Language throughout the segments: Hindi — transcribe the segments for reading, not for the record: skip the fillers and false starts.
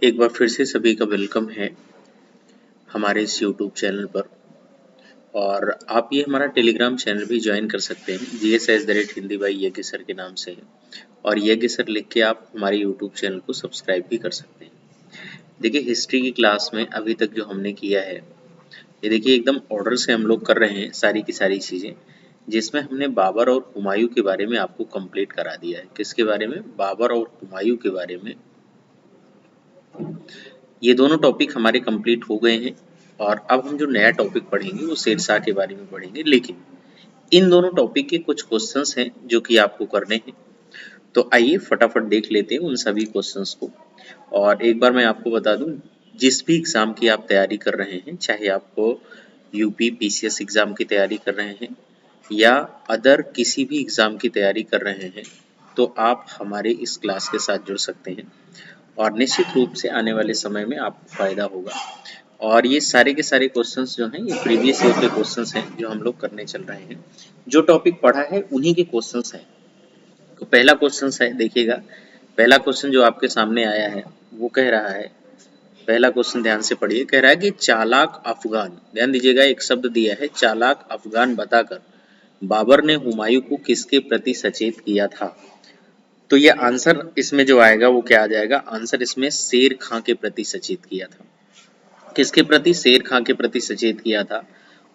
एक बार फिर से सभी का वेलकम है हमारे इस यूट्यूब चैनल पर। और आप ये हमारा टेलीग्राम चैनल भी ज्वाइन कर सकते हैं GS@हिंदी बाई यज्ञ सर के नाम से है। और यज्ञ सर लिख के आप हमारे यूट्यूब चैनल को सब्सक्राइब भी कर सकते हैं। देखिए, हिस्ट्री की क्लास में अभी तक जो हमने किया है, ये देखिए एकदम ऑर्डर से हम लोग कर रहे हैं सारी की सारी चीज़ें, जिसमें हमने बाबर और हुमायूं के बारे में आपको कंप्लीट करा दिया है। किसके बारे में? बाबर और हुमायूं के बारे में। ये दोनों टॉपिक हमारे कंप्लीट हो गए हैं और अब हम जो नया टॉपिक पढ़ेंगे वो शेरशाह के बारे में पढ़ेंगे। लेकिन इन दोनों टॉपिक के कुछ क्वेश्चंस हैं जो कि आपको करने हैं, तो आइए फटाफट देख लेते हैं उन सभी क्वेश्चंस को। और एक बार मैं आपको बता दूं, जिस भी एग्जाम की आप तैयारी कर रहे हैं, चाहे आपको यूपी पीसीएस एग्जाम की तैयारी कर रहे हैं या अदर किसी भी एग्जाम की तैयारी कर रहे हैं, तो आप हमारे इस क्लास के साथ जुड़ सकते हैं और निश्चित रूप से आने वाले समय में आपको फायदा होगा। और ये सारे के सारे क्वेश्चंस जो हैं, ये प्रीवियस ईयर के क्वेश्चंस हैं जो हम लोग करने चल रहे हैं। जो टॉपिक पढ़ा है उन्हीं के क्वेश्चंस हैं। तो पहला क्वेश्चन है, देखिएगा। पहला क्वेश्चन जो आपके सामने आया है वो कह रहा है, पहला क्वेश्चन ध्यान से पढ़िए। कह रहा है कि चालाक अफगान, ध्यान दीजिएगा, एक शब्द दिया है चालाक अफगान बताकर बाबर ने हुमायूं को किसके प्रति सचेत किया था। तो ये आंसर इसमें जो आएगा वो क्या आ जाएगा? आंसर इसमें शेर खां के प्रति सचेत किया था। किसके प्रति? शेर खां के प्रति सचेत किया था।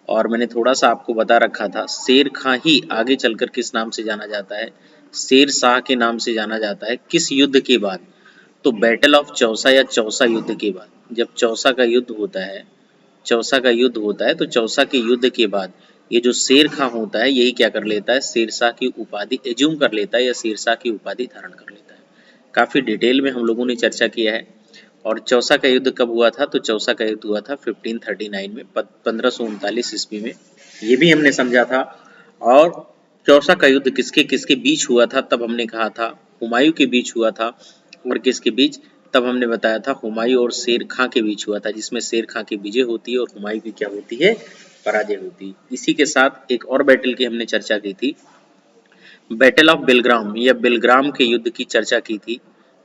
और मैंने थोड़ा सा आपको बता रखा था, शेर खां ही आगे चलकर किस नाम से जाना जाता है? शेर शाह के नाम से जाना जाता है। किस युद्ध के बाद? तो बैटल ऑफ चौसा या चौसा युद्ध के बाद। जब चौसा का युद्ध होता है, चौसा का युद्ध होता है, तो चौसा के युद्ध के बाद ये जो शेर खां होता है, यही क्या कर लेता है? शेरशाह की उपाधि एज्यूम कर लेता है या शेरशाह की उपाधि धारण कर लेता है। काफी डिटेल में हम लोगों ने चर्चा किया है। और चौसा का युद्ध कब हुआ था? तो चौसा का युद्ध हुआ था 1539 में, 1539 ईस्वी में, ये भी हमने समझा था। और चौसा का युद्ध किसके किसके बीच हुआ था? तब हमने कहा था हुमायूं के बीच हुआ था। और किसके बीच? तब हमने बताया था हुमायूं और शेर खां के बीच हुआ था, जिसमें शेर खां की विजय होती है और हुमायूं की क्या होती है? पराजय होती है। इसी के साथ एक और बैटल की हमने चर्चा की थी, बैटल ऑफ बिलग्राम या बिलग्राम के युद्ध की चर्चा की थी।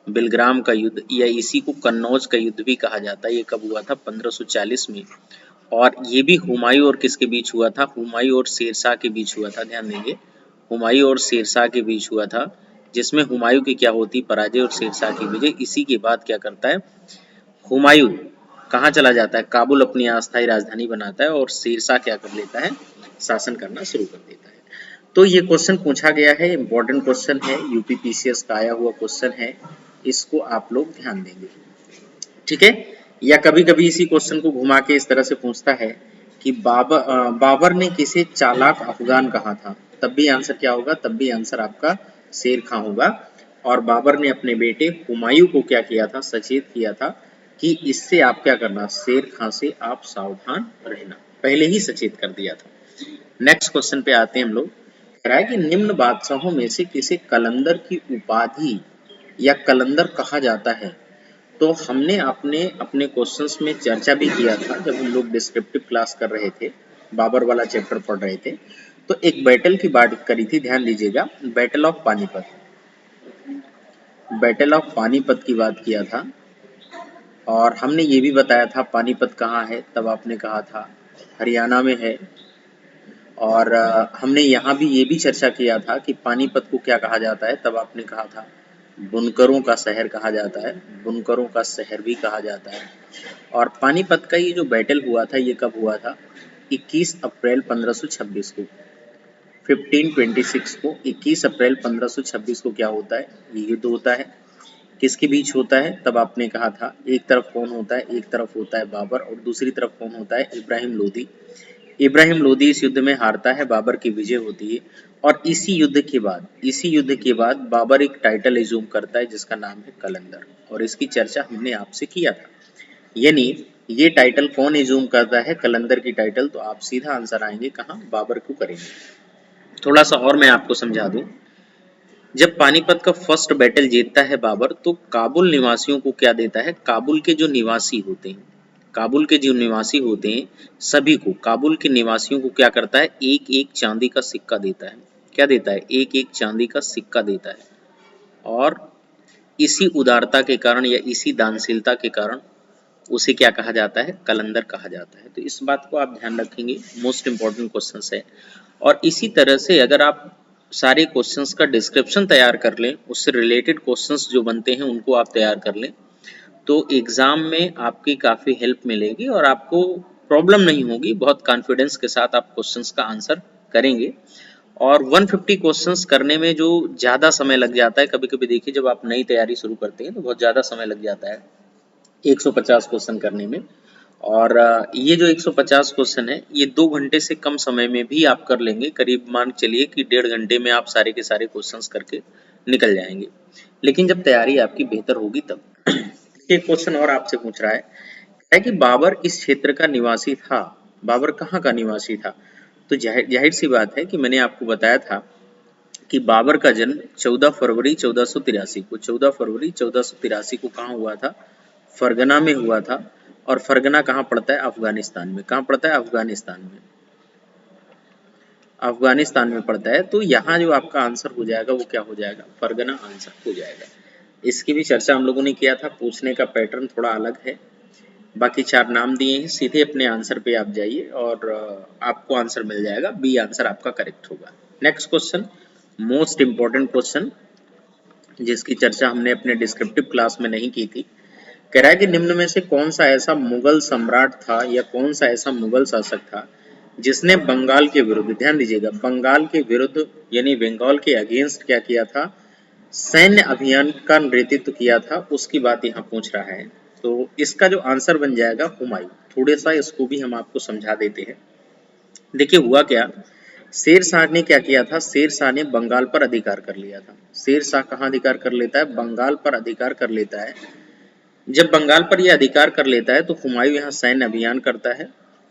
बिलग्राम का युद्ध या इसी को कन्नौज का युद्ध भी कहा जाता है। ये कब हुआ था? 1540 में। और ये भी हुमायूं और किसके बीच हुआ था? हुमायूं और शेरशाह के बीच हुआ था। ध्यान देंगे, हुमायूं और शेरशाह के बीच हुआ था, जिसमें हुमायूं की क्या होती? पराजय और शेरशाह की विजय। इसी के बाद क्या करता है हुमायूं? कहाँ चला जाता है? काबुल अपनी अस्थायी राजधानी बनाता है और शेरशाह क्या कर लेता है? शासन करना शुरू कर देता है। तो ये क्वेश्चन पूछा गया है, इंपॉर्टेंट क्वेश्चन है, यूपी पीसीएस का आया हुआ क्वेश्चन है, इसको आप लोग ध्यान देंगे, ठीक है। या कभी कभी इसी क्वेश्चन को घुमा के इस तरह से पूछता है कि बाबर ने किसे चालाक अफगान कहा था? तब भी आंसर क्या होगा? तब भी आंसर आपका शेर खां होगा। और बाबर ने अपने बेटे हुमायूं को क्या किया था? सचेत किया था कि इससे आप क्या करना? शेर खां से आप सावधान रहना, पहले ही सचेत कर दिया था। नेक्स्ट क्वेश्चन पे आते हैं हम लोग। कह रहा है कि निम्न बादशाहों में से किसे कलंदर की उपाधि या कलंदर कहा जाता है? तो हमने अपने अपने क्वेश्चंस में चर्चा भी किया था जब हम लोग डिस्क्रिप्टिव क्लास कर रहे थे, बाबर वाला चैप्टर पढ़ रहे थे, तो एक बैटल की बात करी थी। ध्यान दीजिएगा, battle of Panipat, battle of Panipat की बात किया था। और हमने ये भी बताया था पानीपत कहाँ है, तब आपने कहा था हरियाणा में है। और हमने यहाँ भी ये भी चर्चा किया था कि पानीपत को क्या कहा जाता है, तब आपने कहा था बुनकरों का शहर कहा जाता है, बुनकरों का शहर भी कहा जाता है। और पानीपत का ये जो बैटल हुआ था, ये कब हुआ था? 21 अप्रैल 1526 को, 1526 को, 21 अप्रैल 1526 को क्या होता है? ये युद्ध होता है। किसके बीच होता है? तब आपने कहा था एक तरफ कौन होता है? एक तरफ होता है बाबर और दूसरी तरफ कौन होता है? इब्राहिम लोदी। इब्राहिम लोदी इस युद्ध में हारता है, बाबर की विजय होती है। और इसी युद्ध के बाद बाबर एक टाइटल एज्यूम करता है जिसका नाम है कलंदर, और इसकी चर्चा हमने आपसे किया था। यानी ये टाइटल कौन एज्यूम करता है? कलंदर की टाइटल। तो आप सीधा आंसर आएंगे कहाँ? बाबर को करेंगे। थोड़ा सा और मैं आपको समझा दूं, जब पानीपत का फर्स्ट बैटल जीतता है बाबर, तो काबुल निवासियों को क्या देता है? काबुल के जो निवासी होते हैं, काबुल के जो निवासी होते हैं, सभी को, काबुल के निवासियों को क्या करता है? एक एक चांदी का सिक्का देता है। क्या देता है? एक एक चांदी का सिक्का देता है। और इसी उदारता के कारण या इसी दानशीलता के कारण उसे क्या कहा जाता है, कलंदर कहा जाता है। तो इस बात को आप ध्यान रखेंगे, मोस्ट इंपॉर्टेंट क्वेश्चंस है। और इसी तरह से अगर आप सारे क्वेश्चंस का डिस्क्रिप्शन तैयार कर लें, उससे रिलेटेड क्वेश्चंस जो बनते हैं उनको आप तैयार कर लें, तो एग्जाम में आपकी काफ़ी हेल्प मिलेगी और आपको प्रॉब्लम नहीं होगी, बहुत कॉन्फिडेंस के साथ आप क्वेश्चंस का आंसर करेंगे। और 150 क्वेश्चंस करने में जो ज़्यादा समय लग जाता है, कभी कभी देखिए जब आप नई तैयारी शुरू करते हैं तो बहुत ज़्यादा समय लग जाता है 150 क्वेश्चन करने में। और ये जो 150 क्वेश्चन है ये 2 घंटे से कम समय में भी आप कर लेंगे, करीब मान के चलिए कि 1.5 घंटे में आप सारे के सारे क्वेश्चंस करके निकल जाएंगे, लेकिन जब तैयारी आपकी बेहतर होगी तब। एक क्वेश्चन और आपसे पूछ रहा है कि बाबर इस क्षेत्र का निवासी था। बाबर कहाँ का निवासी था? तो जाहिर जाहिर सी बात है कि मैंने आपको बताया था कि बाबर का जन्म 14 फरवरी 1483 को 14 फरवरी 1483 को कहाँ हुआ था? फरगना में हुआ था। और फरगना कहाँ पड़ता है? अफगानिस्तान में। कहाँ पड़ता है? अफगानिस्तान में। अफगानिस्तान में पड़ता है। तो यहाँ जो आपका आंसर हो जाएगा वो क्या हो जाएगा? फरगना आंसर हो जाएगा। इसकी भी चर्चा हम लोगों ने किया था, पूछने का पैटर्न थोड़ा अलग है। बाकी 4 नाम दिए हैं, सीधे अपने आंसर पे आप जाइए और आपको आंसर मिल जाएगा। बी आंसर आपका करेक्ट होगा। Next question, most important question, जिसकी चर्चा हमने अपने डिस्क्रिप्टिव क्लास में नहीं की थी। कह रहा है कि निम्न में से कौन सा ऐसा मुगल सम्राट था या कौन सा ऐसा मुगल शासक था जिसने बंगाल के विरुद्ध, ध्यान दीजिएगा, बंगाल के विरुद्ध यानी बंगाल के अगेंस्ट क्या किया था? सैन्य अभियान का नेतृत्व किया था, उसकी बात यहाँ पूछ रहा है। तो इसका जो आंसर बन जाएगा हुमायूं। थोड़ा सा इसको भी हम आपको समझा देते हैं। देखिए हुआ क्या, शेर शाह ने क्या किया था? शेर शाह ने बंगाल पर अधिकार कर लिया था। शेर शाह कहाँ अधिकार कर लेता है? बंगाल पर अधिकार कर लेता है। जब बंगाल पर यह अधिकार कर लेता है तो हुमायूं यहाँ सैन्य अभियान करता है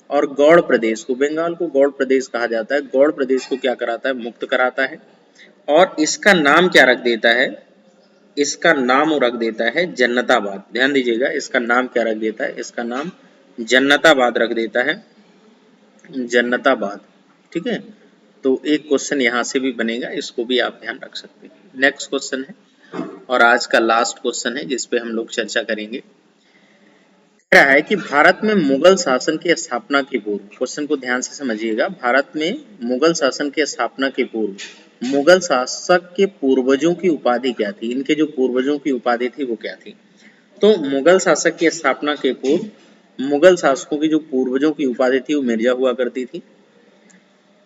और गौड़ प्रदेश को, बंगाल को गौड़ प्रदेश कहा जाता है, गौड़ प्रदेश को क्या कराता है? मुक्त कराता है। और इसका नाम क्या रख देता है? इसका नाम रख देता है जन्नताबाद। ध्यान दीजिएगा, इसका नाम क्या रख देता है? इसका नाम जन्नताबाद रख देता है, जन्नताबाद। ठीक है, तो एक क्वेश्चन यहाँ से भी बनेगा, इसको भी आप ध्यान रख सकते हैं। नेक्स्ट क्वेश्चन है और आज का लास्ट क्वेश्चन है जिस पे हम लोग चर्चा करेंगे। कह रहा है कि भारत में मुगल शासन की स्थापना के पूर्व, क्वेश्चन को ध्यान से समझिएगा, भारत में मुगल शासन की स्थापना के पूर्व मुगल शासक के पूर्वजों की उपाधि क्या थी? इनके जो पूर्वजों की उपाधि थी वो क्या थी? तो मुगल शासक की स्थापना के पूर्व मुगल शासकों की जो पूर्वजों की उपाधि थी वो मिर्जा हुआ करती थी।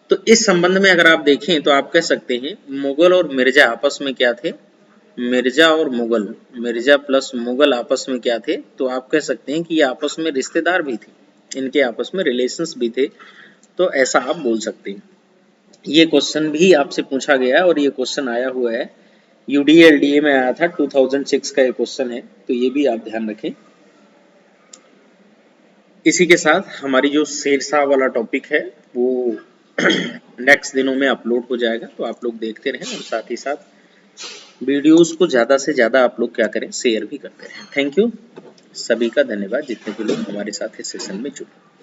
तो इस संबंध में अगर आप देखें तो आप कह सकते हैं मुगल और मिर्जा आपस में क्या थे? मिर्जा और मुगल, मिर्जा प्लस मुगल आपस में क्या थे? तो आप कह सकते हैं कि ये आपस में रिश्तेदार भी थे, इनके आपस में रिलेशंस भी थे। तो ऐसा आप बोल सकते हैं। ये क्वेश्चन भी आपसे पूछा गया है और ये क्वेश्चन आया हुआ है UDLDA में आया था, 2006 का ये क्वेश्चन है, तो ये भी आप ध्यान रखें। इसी के साथ हमारी जो शेरशाह वाला टॉपिक है वो नेक्स्ट दिनों में अपलोड हो जाएगा, तो आप लोग देखते रहें और साथ ही साथ वीडियोस को ज़्यादा से ज़्यादा आप लोग क्या करें? शेयर भी करते रहें। थैंक यू, सभी का धन्यवाद जितने भी लोग हमारे साथ इस सेशन में जुड़े।